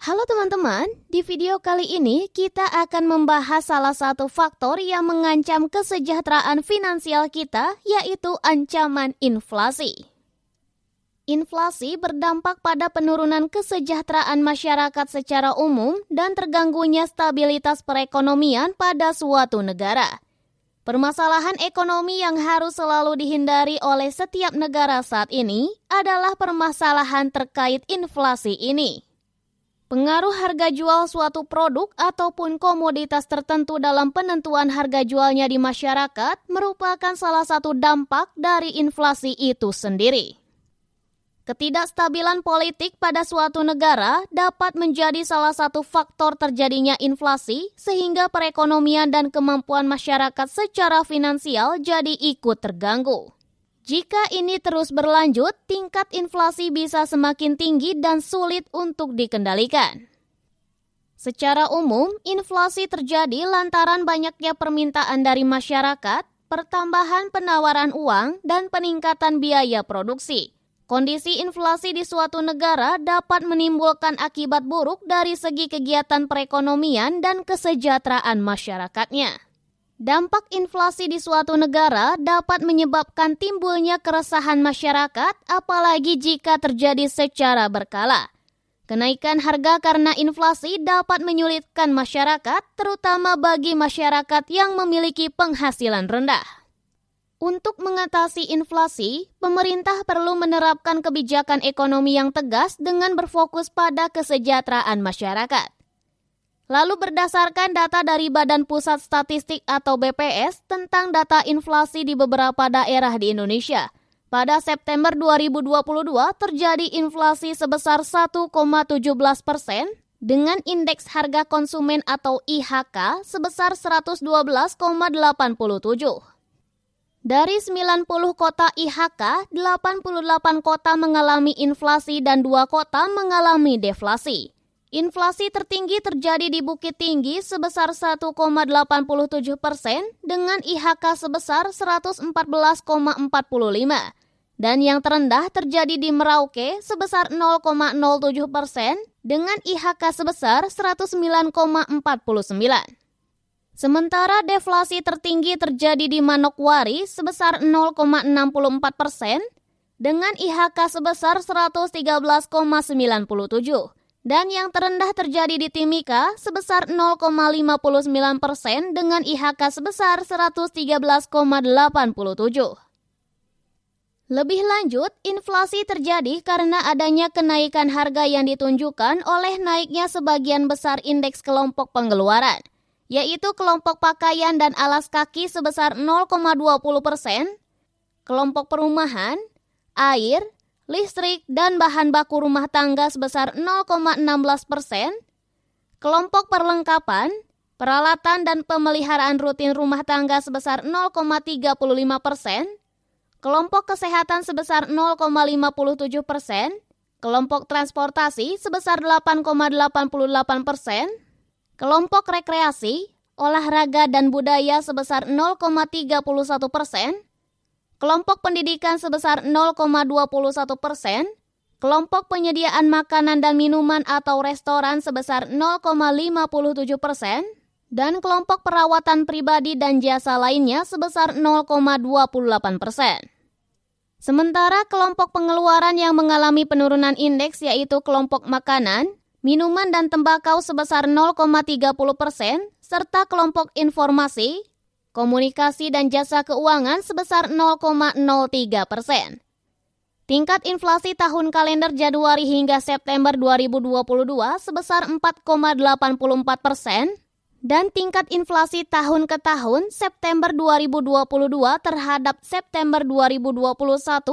Halo teman-teman, di video kali ini kita akan membahas salah satu faktor yang mengancam kesejahteraan finansial kita, yaitu ancaman inflasi. Inflasi berdampak pada penurunan kesejahteraan masyarakat secara umum dan terganggunya stabilitas perekonomian pada suatu negara. Permasalahan ekonomi yang harus selalu dihindari oleh setiap negara saat ini adalah permasalahan terkait inflasi ini. Pengaruh harga jual suatu produk ataupun komoditas tertentu dalam penentuan harga jualnya di masyarakat merupakan salah satu dampak dari inflasi itu sendiri. Ketidakstabilan politik pada suatu negara dapat menjadi salah satu faktor terjadinya inflasi sehingga perekonomian dan kemampuan masyarakat secara finansial jadi ikut terganggu. Jika ini terus berlanjut, tingkat inflasi bisa semakin tinggi dan sulit untuk dikendalikan. Secara umum, inflasi terjadi lantaran banyaknya permintaan dari masyarakat, pertambahan penawaran uang, dan peningkatan biaya produksi. Kondisi inflasi di suatu negara dapat menimbulkan akibat buruk dari segi kegiatan perekonomian dan kesejahteraan masyarakatnya. Dampak inflasi di suatu negara dapat menyebabkan timbulnya keresahan masyarakat, apalagi jika terjadi secara berkala. Kenaikan harga karena inflasi dapat menyulitkan masyarakat, terutama bagi masyarakat yang memiliki penghasilan rendah. Untuk mengatasi inflasi, pemerintah perlu menerapkan kebijakan ekonomi yang tegas dengan berfokus pada kesejahteraan masyarakat. Lalu berdasarkan data dari Badan Pusat Statistik atau BPS tentang data inflasi di beberapa daerah di Indonesia, pada September 2022 terjadi inflasi sebesar 1,17% dengan indeks harga konsumen atau IHK sebesar 112,87. Dari 90 kota IHK, 88 kota mengalami inflasi dan 2 kota mengalami deflasi. Inflasi tertinggi terjadi di Bukit Tinggi sebesar 1,87% dengan IHK sebesar 114,45. Dan yang terendah terjadi di Merauke sebesar 0,07% dengan IHK sebesar 109,49. Sementara deflasi tertinggi terjadi di Manokwari sebesar 0,64% dengan IHK sebesar 113,97 dan yang terendah terjadi di Timika sebesar 0,59% dengan IHK sebesar 113,87. Lebih lanjut, inflasi terjadi karena adanya kenaikan harga yang ditunjukkan oleh naiknya sebagian besar indeks kelompok pengeluaran, yaitu kelompok pakaian dan alas kaki sebesar 0,20%, kelompok perumahan, air, listrik, dan bahan baku rumah tangga sebesar 0,16%, kelompok perlengkapan, peralatan dan pemeliharaan rutin rumah tangga sebesar 0,35%, kelompok kesehatan sebesar 0,57%, kelompok transportasi sebesar 8,88%, kelompok rekreasi, olahraga dan budaya sebesar 0,31%, kelompok pendidikan sebesar 0,21%, kelompok penyediaan makanan dan minuman atau restoran sebesar 0,57%, dan kelompok perawatan pribadi dan jasa lainnya sebesar 0,28%. Sementara kelompok pengeluaran yang mengalami penurunan indeks yaitu kelompok makanan, minuman dan tembakau sebesar 0,30%, serta kelompok informasi, komunikasi dan jasa keuangan sebesar 0,03%. Tingkat inflasi tahun kalender Januari hingga September 2022 sebesar 4,84%, dan tingkat inflasi tahun ke tahun September 2022 terhadap September 2021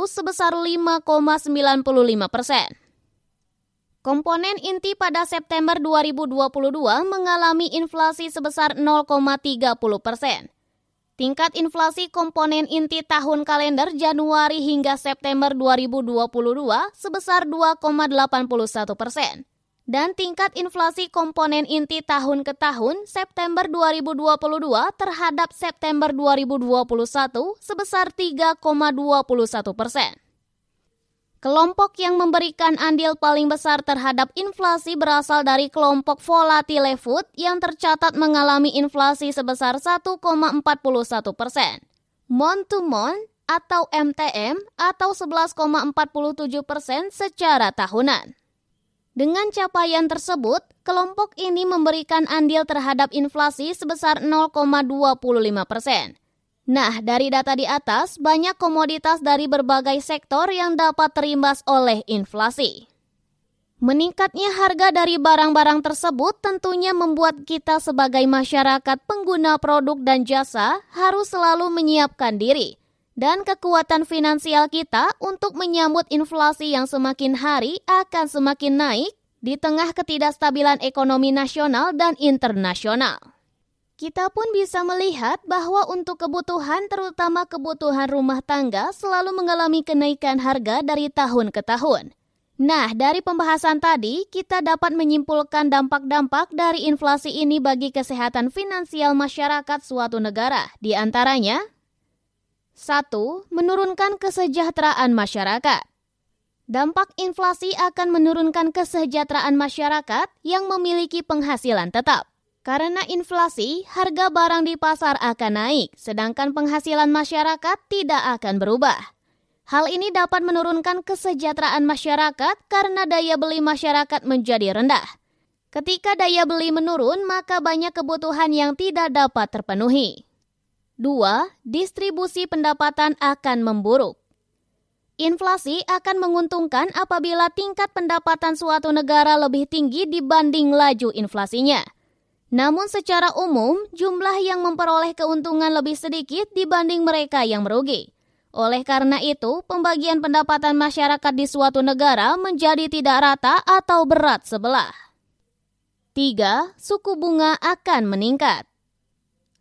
sebesar 5,95%. Komponen inti pada September 2022 mengalami inflasi sebesar 0,30%. Tingkat inflasi komponen inti tahun kalender Januari hingga September 2022 sebesar 2,81%. Dan tingkat inflasi komponen inti tahun ke tahun September 2022 terhadap September 2021 sebesar 3,21%. Kelompok yang memberikan andil paling besar terhadap inflasi berasal dari kelompok volatile food yang tercatat mengalami inflasi sebesar 1,41%. Month to month atau MTM atau 11,47% secara tahunan. Dengan capaian tersebut, kelompok ini memberikan andil terhadap inflasi sebesar 0,25%. Nah, dari data di atas, banyak komoditas dari berbagai sektor yang dapat terimbas oleh inflasi. Meningkatnya harga dari barang-barang tersebut tentunya membuat kita sebagai masyarakat pengguna produk dan jasa harus selalu menyiapkan diri dan kekuatan finansial kita untuk menyambut inflasi yang semakin hari akan semakin naik di tengah ketidakstabilan ekonomi nasional dan internasional. Kita pun bisa melihat bahwa untuk kebutuhan, terutama kebutuhan rumah tangga, selalu mengalami kenaikan harga dari tahun ke tahun. Nah, dari pembahasan tadi, kita dapat menyimpulkan dampak-dampak dari inflasi ini bagi kesehatan finansial masyarakat suatu negara. Di antaranya, 1. Menurunkan kesejahteraan masyarakat. Dampak inflasi akan menurunkan kesejahteraan masyarakat yang memiliki penghasilan tetap. Karena inflasi, harga barang di pasar akan naik, sedangkan penghasilan masyarakat tidak akan berubah. Hal ini dapat menurunkan kesejahteraan masyarakat karena daya beli masyarakat menjadi rendah. Ketika daya beli menurun, maka banyak kebutuhan yang tidak dapat terpenuhi. 2. Distribusi pendapatan akan memburuk. Inflasi akan menguntungkan apabila tingkat pendapatan suatu negara lebih tinggi dibanding laju inflasinya. Namun secara umum, jumlah yang memperoleh keuntungan lebih sedikit dibanding mereka yang merugi. Oleh karena itu, pembagian pendapatan masyarakat di suatu negara menjadi tidak rata atau berat sebelah. 3. Suku bunga akan meningkat.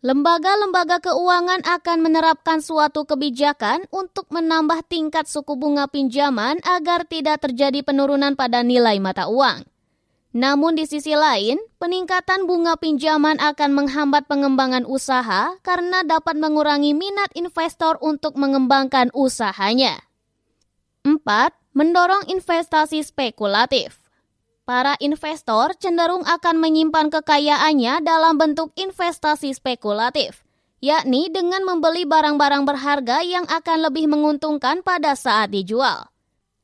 Lembaga-lembaga keuangan akan menerapkan suatu kebijakan untuk menambah tingkat suku bunga pinjaman agar tidak terjadi penurunan pada nilai mata uang. Namun di sisi lain, peningkatan bunga pinjaman akan menghambat pengembangan usaha karena dapat mengurangi minat investor untuk mengembangkan usahanya. 4. Mendorong investasi spekulatif. Para investor cenderung akan menyimpan kekayaannya dalam bentuk investasi spekulatif, yakni dengan membeli barang-barang berharga yang akan lebih menguntungkan pada saat dijual.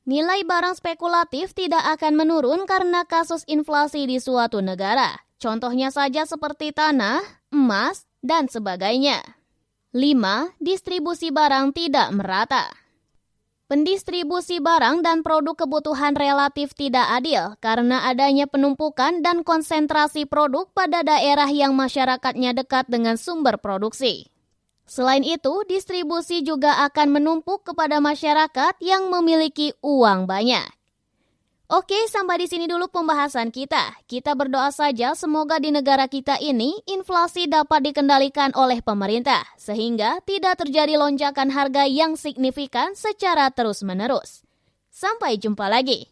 Nilai barang spekulatif tidak akan menurun karena kasus inflasi di suatu negara. Contohnya saja seperti tanah, emas, dan sebagainya. 5. Distribusi barang tidak merata. Pendistribusi barang dan produk kebutuhan relatif tidak adil karena adanya penumpukan dan konsentrasi produk pada daerah yang masyarakatnya dekat dengan sumber produksi. Selain itu, distribusi juga akan menumpuk kepada masyarakat yang memiliki uang banyak. Oke, sampai di sini dulu pembahasan kita. Kita berdoa saja semoga di negara kita ini inflasi dapat dikendalikan oleh pemerintah, sehingga tidak terjadi lonjakan harga yang signifikan secara terus-menerus. Sampai jumpa lagi.